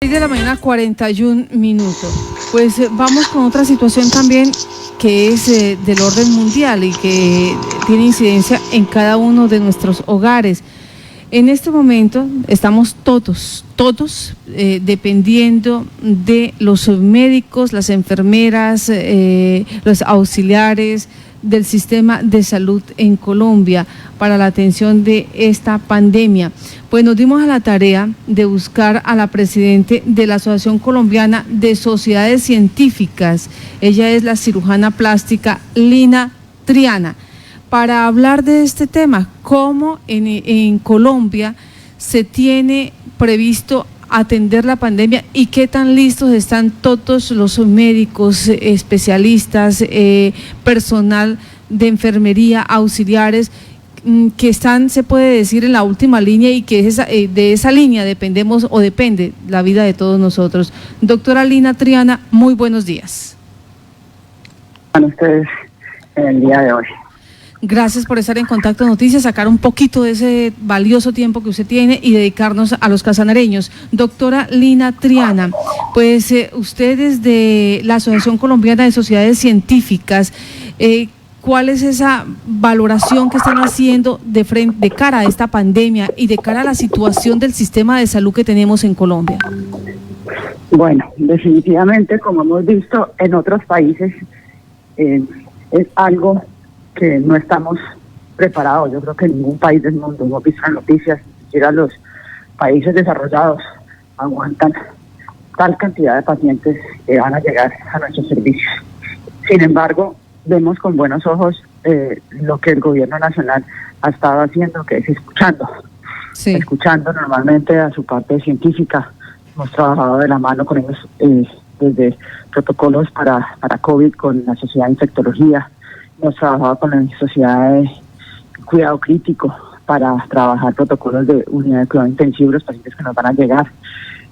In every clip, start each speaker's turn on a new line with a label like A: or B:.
A: 6 de la mañana, 41 minutos. Pues vamos con otra situación también que es del orden mundial y que tiene incidencia en cada uno de nuestros hogares. En este momento estamos todos dependiendo de los médicos, las enfermeras, los auxiliares del sistema de salud en Colombia para la atención de esta pandemia. Pues nos dimos a la tarea de buscar a la presidente de la Asociación Colombiana de Sociedades Científicas. Ella es la cirujana plástica Lina Triana, para hablar de este tema, cómo en Colombia se tiene previsto atender la pandemia y qué tan listos están todos los médicos, especialistas, personal de enfermería, auxiliares, que están, se puede decir, en la última línea y que de esa línea dependemos o depende la vida de todos nosotros. Doctora Lina Triana, muy buenos días.
B: Con ustedes en el día de hoy.
A: Gracias por estar en Contacto Noticias, sacar un poquito de ese valioso tiempo que usted tiene y dedicarnos a los casanareños. Doctora Lina Triana, pues usted desde la Asociación Colombiana de Sociedades Científicas, ¿cuál es esa valoración que están haciendo de cara a esta pandemia y de cara a la situación del sistema de salud que tenemos en Colombia?
B: Bueno, definitivamente, como hemos visto en otros países, es algo que no estamos preparados. Yo creo que ningún país del mundo, hemos visto en noticias, ni siquiera los países desarrollados aguantan tal cantidad de pacientes que van a llegar a nuestros servicios. Sin embargo, vemos con buenos ojos lo que el gobierno nacional ha estado haciendo, que es escuchando normalmente a su parte científica. Hemos trabajado de la mano con ellos desde protocolos para COVID con la Sociedad de Infectología. Hemos trabajado con la Sociedad de Cuidado Crítico para trabajar protocolos de unidad de cuidado intensivo, los pacientes que nos van a llegar.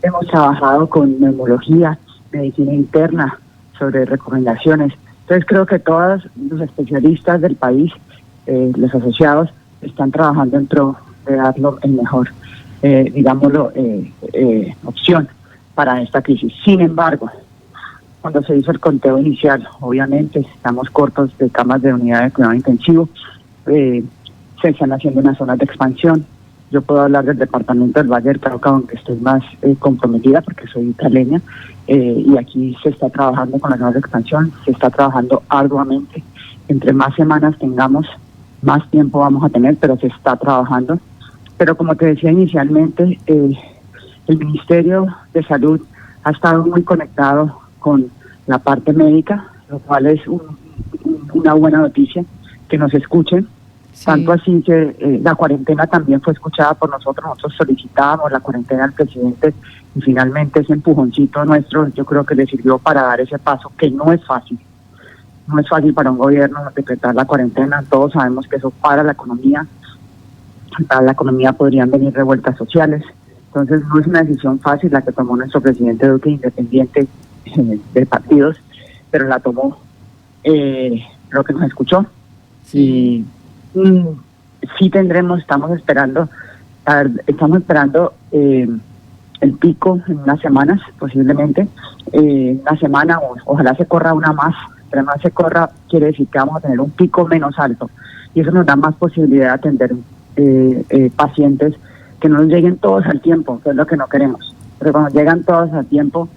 B: Hemos trabajado con neumología, medicina interna, sobre recomendaciones. Entonces creo que todos los especialistas del país, los asociados, están trabajando dentro de darlo el mejor, opción para esta crisis. Sin embargo, cuando se hizo el conteo inicial, obviamente estamos cortos de camas de unidad de cuidado intensivo, se están haciendo unas zonas de expansión. Yo puedo hablar del departamento del Valle del Cauca, aunque estoy más comprometida porque soy italeña, y aquí se está trabajando con las zonas de expansión, se está trabajando arduamente. Entre más semanas tengamos, más tiempo vamos a tener, pero se está trabajando. Pero como te decía inicialmente, el Ministerio de Salud ha estado muy conectado con la parte médica, lo cual es una buena noticia, que nos escuchen. Sí. Tanto así que la cuarentena también fue escuchada por nosotros solicitábamos la cuarentena al presidente y finalmente ese empujoncito nuestro yo creo que le sirvió para dar ese paso, que no es fácil. No es fácil para un gobierno decretar la cuarentena, todos sabemos que eso para la economía podrían venir revueltas sociales, entonces no es una decisión fácil la que tomó nuestro presidente Duque, independiente de partidos, pero la tomó, lo que nos escuchó. Y sí estamos esperando el pico en unas semanas, posiblemente, una semana, ojalá se corra una más, pero más se corra quiere decir que vamos a tener un pico menos alto, y eso nos da más posibilidad de atender pacientes, que no nos lleguen todos al tiempo, que es lo que no queremos, pero cuando llegan todos al tiempo,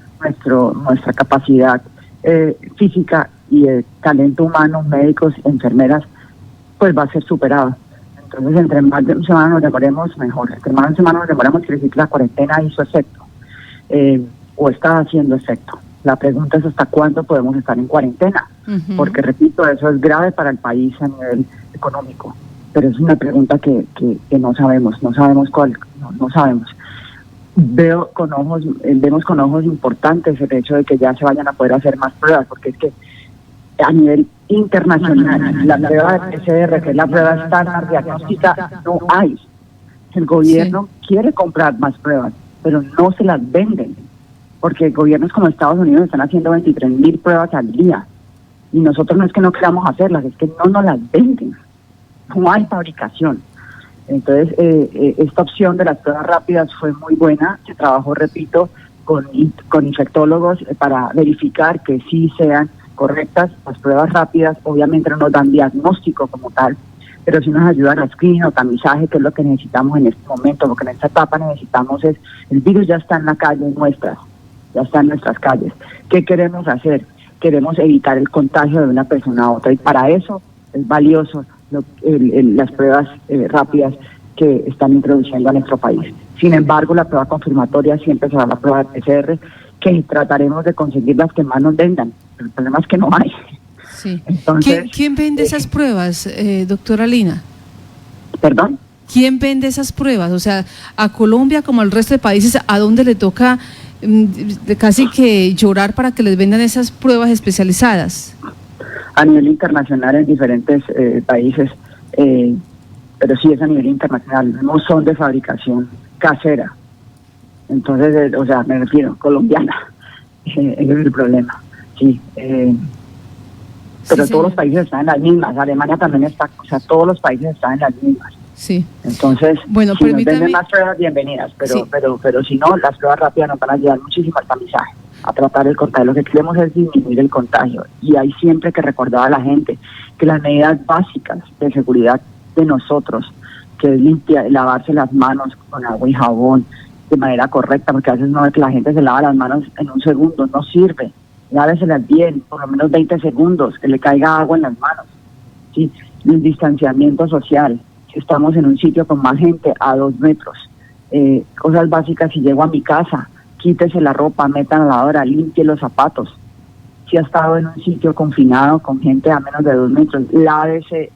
B: nuestra capacidad física y el talento humano, médicos, enfermeras, pues va a ser superado. Entonces, entre más de una semana nos demoremos, mejor. Entre más de una semana nos demoremos, quiere decir que la cuarentena hizo efecto, o está haciendo efecto. La pregunta es hasta cuándo podemos estar en cuarentena, porque repito, eso es grave para el país a nivel económico, pero es una pregunta que no sabemos cuál, no sabemos. Vemos con ojos importantes el hecho de que ya se vayan a poder hacer más pruebas, porque es que a nivel internacional la prueba de PCR, que es la prueba estándar diagnóstica, no hay. El gobierno quiere comprar más pruebas, pero no se las venden, porque gobiernos como Estados Unidos están haciendo 23,000 pruebas al día, y nosotros no es que no queramos hacerlas, es que no nos las venden, no hay fabricación. Entonces, esta opción de las pruebas rápidas fue muy buena, se trabajó, repito, con infectólogos para verificar que sí sean correctas las pruebas rápidas. Obviamente no nos dan diagnóstico como tal, pero sí nos ayudan a screening o tamizaje, que es lo que necesitamos en este momento. Lo que en esta etapa necesitamos es, el virus ya está en la calle ya está en nuestras calles. ¿Qué queremos hacer? Queremos evitar el contagio de una persona a otra, y para eso es valioso las pruebas rápidas que están introduciendo a nuestro país. Sin embargo, la prueba confirmatoria siempre será la prueba de PCR, que trataremos de conseguir las que más nos vendan. El problema es que no hay.
A: Sí. Entonces, ¿Quién vende esas pruebas, doctora Lina?
B: ¿Perdón?
A: ¿Quién vende esas pruebas? O sea, a Colombia como al resto de países, ¿a dónde le toca casi que llorar para que les vendan esas pruebas especializadas?
B: A nivel internacional en diferentes países, pero sí es a nivel internacional, no son de fabricación casera. Entonces, o sea, me refiero, colombiana, ese es el problema, sí. Pero sí, todos los países están en las mismas, Alemania también está, o sea, todos los países están en las mismas.
A: Sí.
B: Entonces,
A: bueno,
B: si nos venden más pruebas, bienvenidas, pero, sí, pero si no, las pruebas rápidas nos van a ayudar muchísimo al tamizaje, a tratar el contagio. Lo que queremos es disminuir el contagio, y hay siempre que recordar a la gente que las medidas básicas de seguridad de nosotros, que es lavarse las manos con agua y jabón de manera correcta, porque a veces no es que la gente se lava las manos en un segundo, no sirve. Láveselas bien, por lo menos 20 segundos, que le caiga agua en las manos. ¿Sí? El distanciamiento social, si estamos en un sitio con más gente, a 2 metros. Cosas básicas, si llego a mi casa, quítese la ropa, meta en la lavadora, limpie los zapatos. Si ha estado en un sitio confinado con gente a menos de 2 metros, lávese,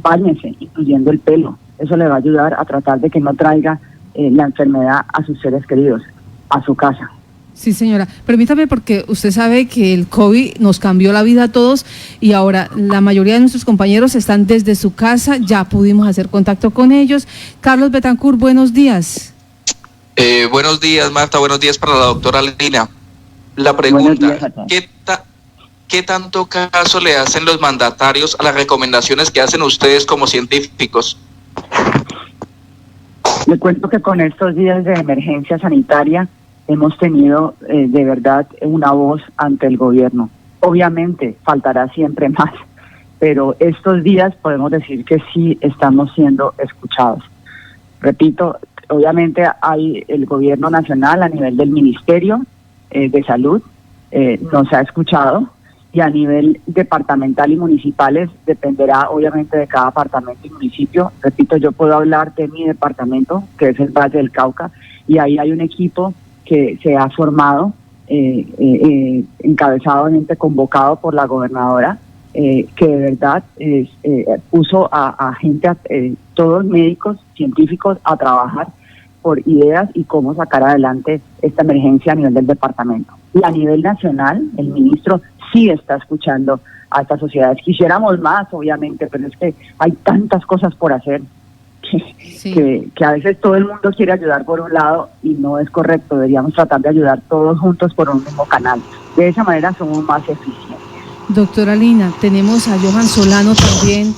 B: báñese, incluyendo el pelo. Eso le va a ayudar a tratar de que no traiga la enfermedad a sus seres queridos, a su casa.
A: Sí, señora. Permítame, porque usted sabe que el COVID nos cambió la vida a todos, y ahora la mayoría de nuestros compañeros están desde su casa, ya pudimos hacer contacto con ellos. Carlos Betancourt, buenos días.
C: Buenos días, Marta, buenos días para la doctora Lina. La pregunta, ¿qué tanto caso le hacen los mandatarios a las recomendaciones que hacen ustedes como científicos?
B: Le cuento que con estos días de emergencia sanitaria hemos tenido de verdad una voz ante el gobierno. Obviamente faltará siempre más, pero estos días podemos decir que sí estamos siendo escuchados. Repito, obviamente hay el gobierno nacional a nivel del Ministerio de Salud, nos ha escuchado, y a nivel departamental y municipales dependerá obviamente de cada departamento y municipio. Repito, yo puedo hablar de mi departamento, que es el Valle del Cauca, y ahí hay un equipo que se ha formado, encabezadamente convocado por la gobernadora, que de verdad puso a gente, todos médicos, científicos, a trabajar por ideas y cómo sacar adelante esta emergencia a nivel del departamento. Y a nivel nacional, el ministro sí está escuchando a estas sociedades. Quisiéramos más, obviamente, pero es que hay tantas cosas por hacer que a veces todo el mundo quiere ayudar por un lado y no es correcto. Deberíamos tratar de ayudar todos juntos por un mismo canal. De esa manera somos más eficientes.
A: Doctora Lina, tenemos a Johan Solano también,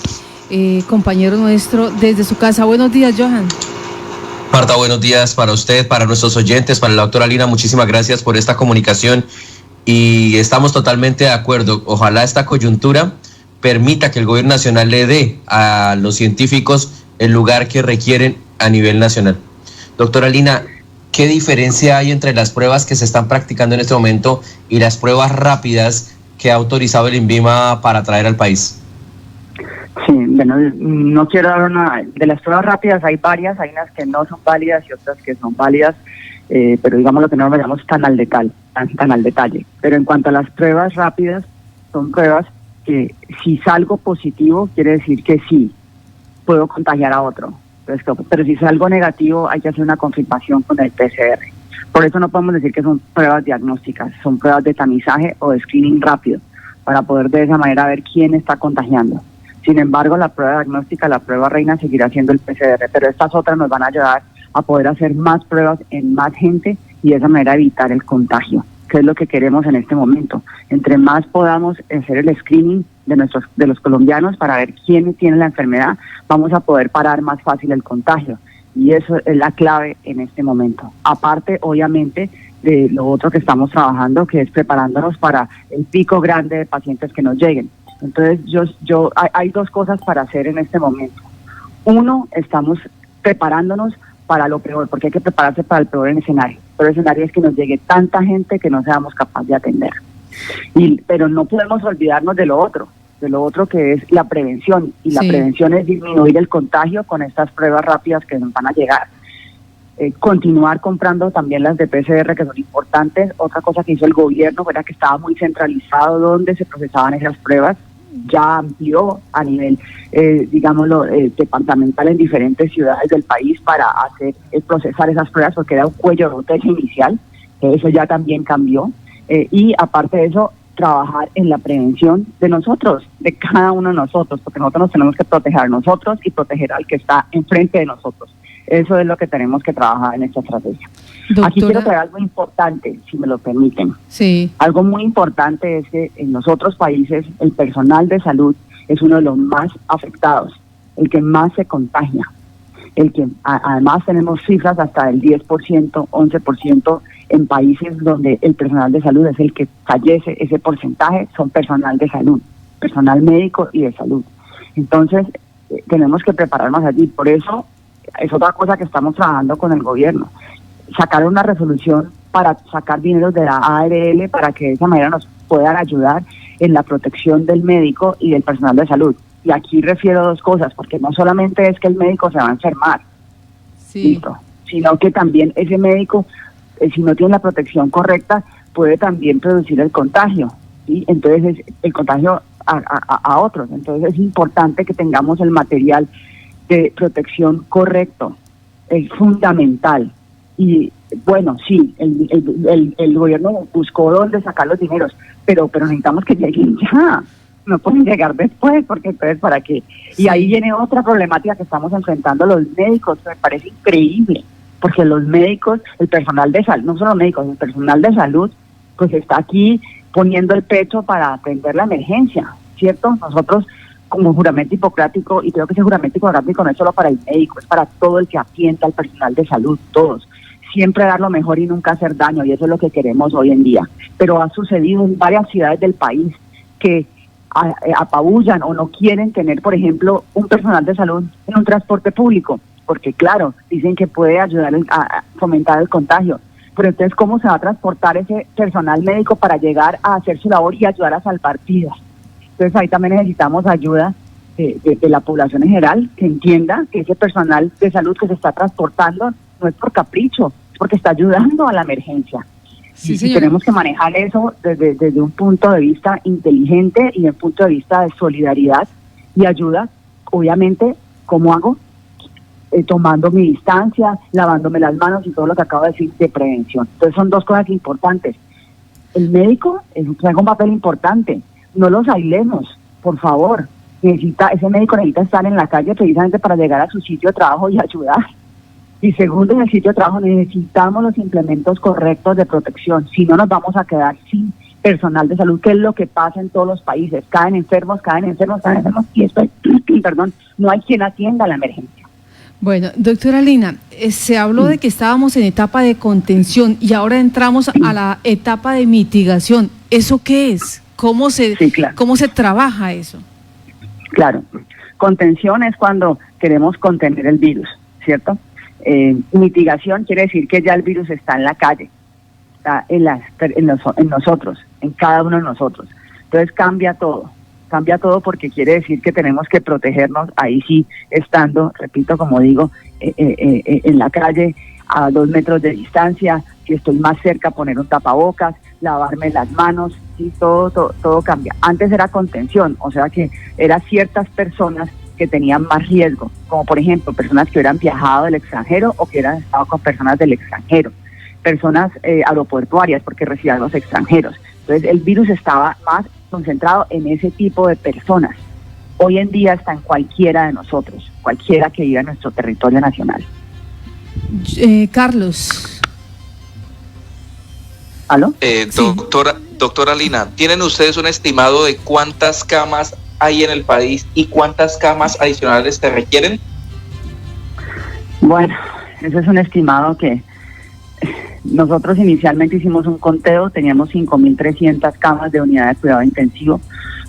A: compañero nuestro, desde su casa. Buenos días, Johan.
D: Marta, buenos días para usted, para nuestros oyentes, para la doctora Lina. Muchísimas gracias por esta comunicación, y estamos totalmente de acuerdo. Ojalá esta coyuntura permita que el gobierno nacional le dé a los científicos el lugar que requieren a nivel nacional. Doctora Lina, ¿qué diferencia hay entre las pruebas que se están practicando en este momento y las pruebas rápidas que ha autorizado el INVIMA para traer al país?
B: Sí, bueno, no quiero dar una... De las pruebas rápidas hay varias, hay unas que no son válidas y otras que son válidas, pero digamos lo que no nos vayamos tan al detalle. Pero en cuanto a las pruebas rápidas, son pruebas que si salgo positivo quiere decir que sí, puedo contagiar a otro. Pero si salgo negativo hay que hacer una confirmación con el PCR. Por eso no podemos decir que son pruebas diagnósticas, son pruebas de tamizaje o de screening rápido, para poder de esa manera ver quién está contagiando. Sin embargo, la prueba diagnóstica, la prueba reina, seguirá siendo el PCR, pero estas otras nos van a ayudar a poder hacer más pruebas en más gente y de esa manera evitar el contagio, que es lo que queremos en este momento. Entre más podamos hacer el screening de los colombianos para ver quién tiene la enfermedad, vamos a poder parar más fácil el contagio, y eso es la clave en este momento. Aparte, obviamente, de lo otro que estamos trabajando, que es preparándonos para el pico grande de pacientes que nos lleguen. Entonces, hay dos cosas para hacer en este momento. Uno, estamos preparándonos para lo peor, porque hay que prepararse para el peor escenario. El escenario es que nos llegue tanta gente que no seamos capaces de atender. Pero no podemos olvidarnos de lo otro que es la prevención, y la prevención es disminuir el contagio con estas pruebas rápidas que nos van a llegar. Continuar comprando también las de PCR, que son importantes. Otra cosa que hizo el gobierno era que estaba muy centralizado donde se procesaban esas pruebas, ya amplió a nivel, departamental en diferentes ciudades del país para procesar esas pruebas, porque era un cuello de botella inicial. Eso ya también cambió. Y aparte de eso, trabajar en la prevención de nosotros, de cada uno de nosotros, porque nosotros nos tenemos que proteger a nosotros y proteger al que está enfrente de nosotros. Eso es lo que tenemos que trabajar en esta estrategia. Doctora, aquí quiero traer algo importante, si me lo permiten.
A: Sí. Algo muy importante es que en los otros países el personal de salud es uno de los más afectados, el que más se contagia, el que además tenemos cifras hasta del 10%, 11%, en países donde el personal de salud es el que fallece. Ese porcentaje son personal de salud, personal médico y de salud. Entonces, tenemos que prepararnos allí. Por eso, es otra cosa que estamos trabajando con el gobierno. Sacar una resolución para sacar dinero de la ARL para que de esa manera nos puedan ayudar en la protección del médico y del personal de salud. Y aquí refiero a dos cosas, porque no solamente es que el médico se va a enfermar, ¿listo?, sino que también ese médico, si no tiene la protección correcta, puede también producir el contagio, ¿sí? Entonces el contagio a otros. Entonces es importante que tengamos el material de protección correcto, es fundamental. Y bueno, sí, el gobierno buscó dónde sacar los dineros, pero necesitamos que lleguen ya, no pueden llegar después, porque entonces ¿para qué? Y ahí viene otra problemática que estamos enfrentando los médicos, que me parece increíble, porque los médicos, el personal de salud, no solo los médicos, el personal de salud, pues está aquí poniendo el pecho para atender la emergencia, ¿cierto? Nosotros, como juramento hipocrático, y creo que ese juramento hipocrático no es solo para el médico, es para todo el que atienda al personal de salud, todos. Siempre dar lo mejor y nunca hacer daño, y eso es lo que queremos hoy en día. Pero ha sucedido en varias ciudades del país que apabullan o no quieren tener, por ejemplo, un personal de salud en un transporte público, porque claro, dicen que puede ayudar a fomentar el contagio. Pero entonces, ¿cómo se va a transportar ese personal médico para llegar a hacer su labor y ayudar a salvar vidas? Entonces ahí también necesitamos ayuda de la población en general, que entienda que ese personal de salud que se está transportando no es por capricho, es porque está ayudando a la emergencia. Sí, y tenemos que manejar eso desde un punto de vista inteligente y desde un punto de vista de solidaridad y ayuda. Obviamente, ¿cómo hago? Tomando mi distancia, lavándome las manos y todo lo que acabo de decir de prevención. Entonces son dos cosas importantes. El médico juega un papel importante. No los aislemos, por favor. Ese médico necesita estar en la calle precisamente para llegar a su sitio de trabajo y ayudar. Y segundo, en el sitio de trabajo necesitamos los implementos correctos de protección. Si no, nos vamos a quedar sin personal de salud, que es lo que pasa en todos los países. Caen enfermos, y después, no hay quien atienda la emergencia. Bueno, doctora Lina, se habló de que estábamos en etapa de contención y ahora entramos a la etapa de mitigación. ¿Eso qué es? ¿Cómo se trabaja eso?
B: Claro, contención es cuando queremos contener el virus, ¿cierto? Mitigación quiere decir que ya el virus está en la calle, está en nosotros, en cada uno de nosotros. Entonces cambia todo porque quiere decir que tenemos que protegernos, ahí sí, estando, repito, como digo, en la calle, a 2 metros de distancia, si estoy más cerca, poner un tapabocas, lavarme las manos, sí, todo cambia. Antes era contención, o sea que eran ciertas personas que tenían más riesgo, como por ejemplo personas que hubieran viajado del extranjero o que hubieran estado con personas del extranjero, personas aeroportuarias porque recibían los extranjeros. Entonces el virus estaba más concentrado en ese tipo de personas. Hoy en día está en cualquiera de nosotros, cualquiera que viva en nuestro territorio nacional.
A: Carlos.
B: ¿Aló?
C: Doctora Lina, ¿tienen ustedes un estimado de cuántas camas hay en el país y cuántas camas adicionales se requieren?
B: Bueno, ese es un estimado que Nosotros inicialmente hicimos un conteo, teníamos 5.300 camas de unidad de cuidado intensivo,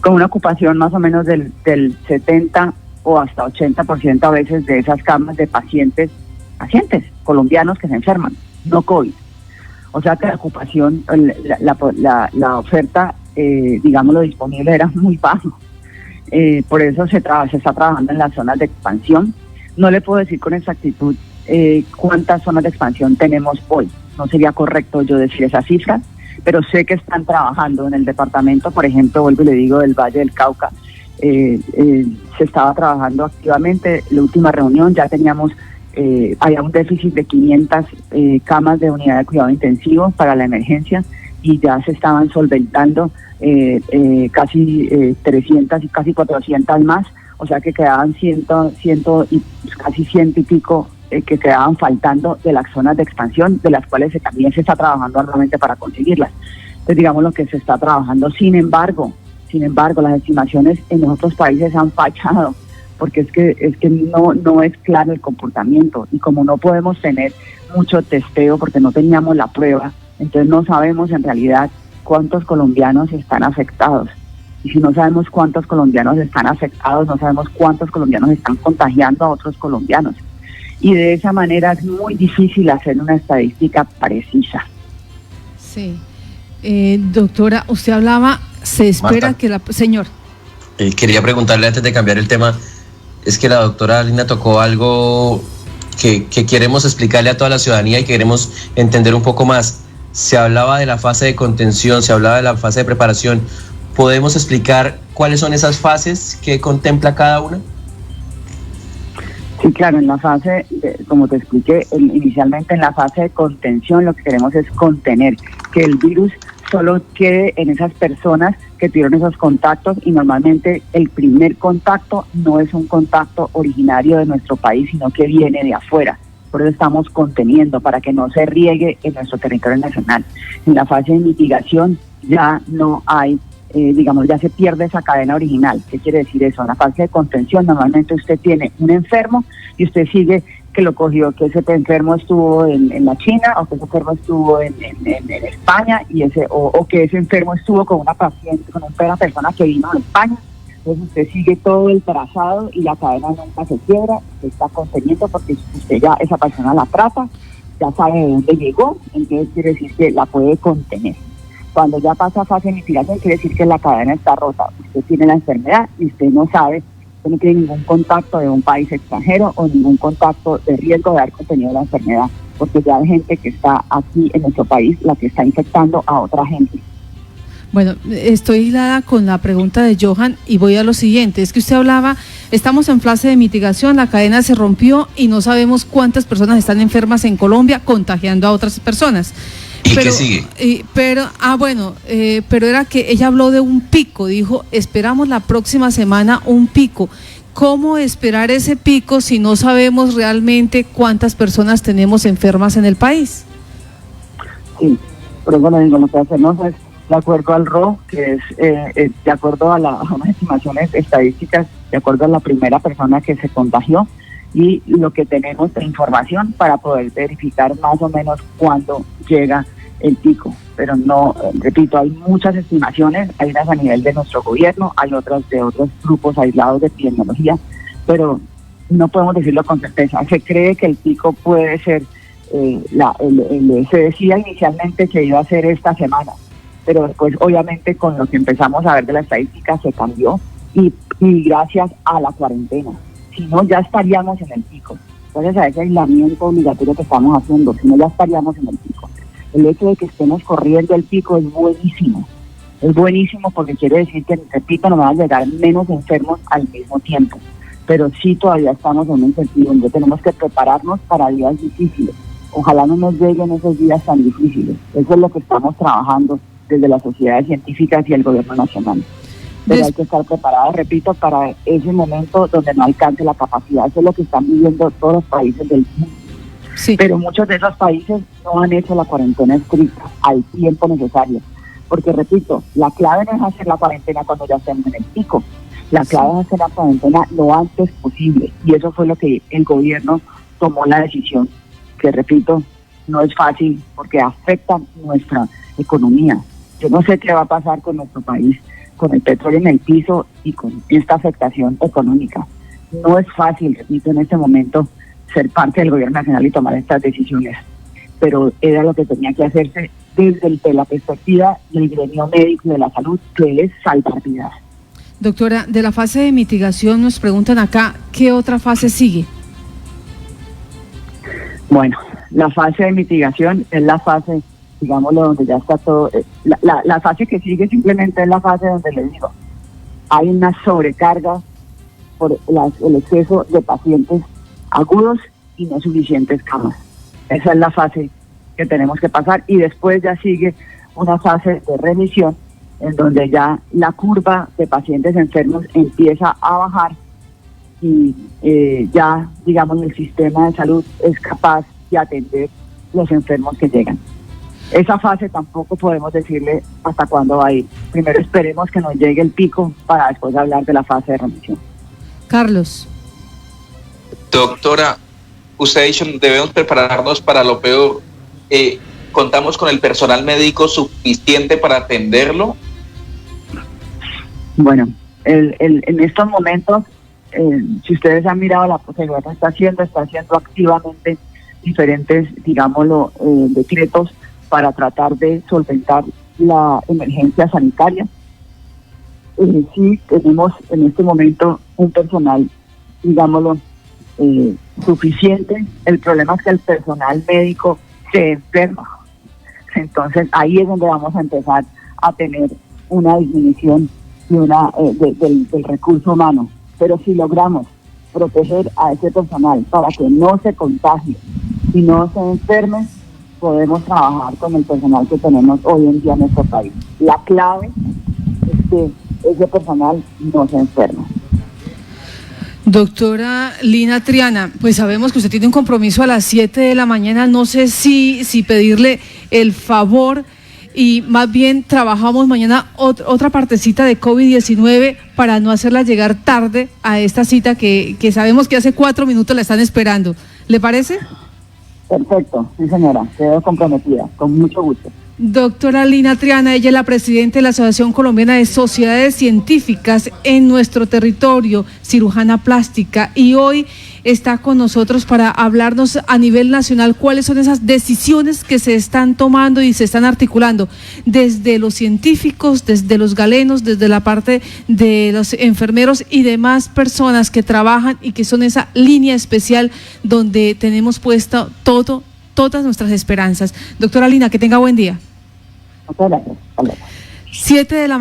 B: con una ocupación más o menos del 70 o hasta 80% a veces de esas camas de pacientes colombianos que se enferman, no COVID. O sea que la ocupación, la oferta, digámoslo, disponible era muy bajo. Por eso se está trabajando en las zonas de expansión. No le puedo decir con exactitud cuántas zonas de expansión tenemos hoy. No sería correcto yo decir esa cifra, pero sé que están trabajando en el departamento, por ejemplo, vuelvo y le digo, del Valle del Cauca. Se estaba trabajando activamente. La última reunión ya teníamos, había un déficit de 500 camas de unidad de cuidado intensivo para la emergencia y ya se estaban solventando casi 300 y casi 400 más, o sea que quedaban casi 100 y pico que quedaban faltando de las zonas de expansión, de las cuales también se está trabajando arduamente para conseguirlas. Entonces digamos lo que se está trabajando. Sin embargo, las estimaciones en los otros países han fallado, porque es que no es claro el comportamiento, y como no podemos tener mucho testeo porque no teníamos la prueba, entonces no sabemos en realidad cuántos colombianos están afectados. Y si no sabemos cuántos colombianos están afectados, no sabemos cuántos colombianos están contagiando a otros colombianos. Y de esa manera es muy difícil hacer una estadística precisa.
A: Sí. Doctora, usted hablaba, se espera Marta, que la... Señor.
D: Quería preguntarle antes de cambiar el tema, es que la doctora Lina tocó algo que queremos explicarle a toda la ciudadanía y queremos entender un poco más. Se hablaba de la fase de contención, se hablaba de la fase de preparación. ¿Podemos explicar cuáles son esas fases que contempla cada una?
B: Sí, claro, en la fase, como te expliqué, inicialmente en la fase de contención lo que queremos es contener, que el virus solo quede en esas personas que tuvieron esos contactos, y normalmente el primer contacto no es un contacto originario de nuestro país, sino que viene de afuera. Por eso estamos conteniendo, para que no se riegue en nuestro territorio nacional. En la fase de mitigación ya no hay, ya se pierde esa cadena original. ¿Qué quiere decir eso? En la fase de contención normalmente usted tiene un enfermo y usted sigue que lo cogió, que ese enfermo estuvo en la China, o que ese enfermo estuvo en España, o que ese enfermo estuvo con una paciente, con una persona que vino de España. Entonces usted sigue todo el trazado y la cadena nunca se quiebra, se está conteniendo porque usted ya esa persona la trata, ya sabe de dónde llegó, entonces quiere decir que la puede contener. Cuando ya pasa a fase de mitigación, quiere decir que la cadena está rota. Usted tiene la enfermedad y usted no sabe, usted no tiene ningún contacto de un país extranjero o ningún contacto de riesgo de haber contenido la enfermedad, porque ya hay gente que está aquí en nuestro país la que está infectando a otra gente.
A: Bueno, estoy hilada con la pregunta de Johan y voy a lo siguiente. Es que usted hablaba, estamos en fase de mitigación, la cadena se rompió y no sabemos cuántas personas están enfermas en Colombia contagiando a otras personas.
D: ¿Y qué sigue?
A: Pero era que ella habló de un pico, dijo, esperamos la próxima semana un pico. ¿Cómo esperar ese pico si no sabemos realmente cuántas personas tenemos enfermas en el país?
B: Sí, pero bueno, lo que hacemos es, de acuerdo al RO, que es de acuerdo a unas estimaciones estadísticas, de acuerdo a la primera persona que se contagió, y lo que tenemos de información para poder verificar más o menos cuándo llega el pico. Pero no, repito, hay muchas estimaciones, hay unas a nivel de nuestro gobierno, hay otras de otros grupos aislados de epidemiología, pero no podemos decirlo con certeza. Se cree que el pico puede ser, se decía inicialmente que iba a ser esta semana, pero después obviamente con lo que empezamos a ver de la estadística se cambió, y gracias a la cuarentena. Si no, ya estaríamos en el pico. Gracias a ese aislamiento obligatorio que estamos haciendo, si no, ya estaríamos en el pico. El hecho de que estemos corriendo el pico es buenísimo. Es buenísimo porque quiere decir que, repito, nos van a llegar menos enfermos al mismo tiempo. Pero sí todavía estamos en un incertidumbre. Tenemos que prepararnos para días difíciles. Ojalá no nos lleguen esos días tan difíciles. Eso es lo que estamos trabajando desde las sociedades científicas y el gobierno nacional. Pero hay que estar preparados, repito, para ese momento donde no alcance la capacidad. Eso es lo que están viviendo todos los países del mundo. Sí. Pero muchos de esos países no han hecho la cuarentena estricta al tiempo necesario. Porque, repito, la clave no es hacer la cuarentena cuando ya estemos en el pico. La clave es hacer la cuarentena lo antes posible. Y eso fue lo que el gobierno tomó la decisión. Que, repito, no es fácil porque afecta nuestra economía. Yo no sé qué va a pasar con nuestro país, con el petróleo en el piso y con esta afectación económica. No es fácil, repito, en este momento ser parte del gobierno nacional y tomar estas decisiones, pero era lo que tenía que hacerse desde la perspectiva del gremio médico y de la salud, que es salvar vidas.
A: Doctora, de la fase de mitigación nos preguntan acá, ¿qué otra fase sigue?
B: Bueno, la fase de mitigación es la fase, digámoslo, donde ya está todo. La fase que sigue simplemente es la fase donde les digo, hay una sobrecarga por el exceso de pacientes agudos y no suficientes camas. Esa es la fase que tenemos que pasar y después ya sigue una fase de remisión en donde ya la curva de pacientes enfermos empieza a bajar y ya, digamos, el sistema de salud es capaz de atender los enfermos que llegan. Esa fase tampoco podemos decirle hasta cuándo va a ir. Primero esperemos que nos llegue el pico para después hablar de la fase de remisión.
A: Carlos.
C: Doctora, usted ha dicho debemos prepararnos para lo peor. ¿Contamos con el personal médico suficiente para atenderlo?
B: Bueno, en estos momentos, si ustedes han mirado, la Procuraduría está haciendo activamente diferentes, digámoslo, decretos para tratar de solventar la emergencia sanitaria. Sí, tenemos en este momento un personal, digámoslo, suficiente. El problema es que el personal médico se enferma. Entonces ahí es donde vamos a empezar a tener una disminución del recurso humano. Pero si logramos proteger a ese personal para que no se contagie y no se enferme, podemos trabajar con el personal que tenemos hoy en día en nuestro país. La clave es que ese personal no se enferma.
A: Doctora Lina Triana, pues sabemos que usted tiene un compromiso a las 7 de la mañana, no sé si pedirle el favor y más bien trabajamos mañana otra partecita de COVID-19 para no hacerla llegar tarde a esta cita que sabemos que hace 4 minutos la están esperando. ¿Le parece?
B: Perfecto, sí señora, quedo comprometida, con mucho gusto.
A: Doctora Lina Triana, ella es la presidenta de la Asociación Colombiana de Sociedades Científicas en nuestro territorio, cirujana plástica, y hoy está con nosotros para hablarnos a nivel nacional cuáles son esas decisiones que se están tomando y se están articulando desde los científicos, desde los galenos, desde la parte de los enfermeros y demás personas que trabajan y que son esa línea especial donde tenemos puesto todas nuestras esperanzas. Doctora Lina, que tenga buen día.
B: Muchas gracias.
A: 7 de la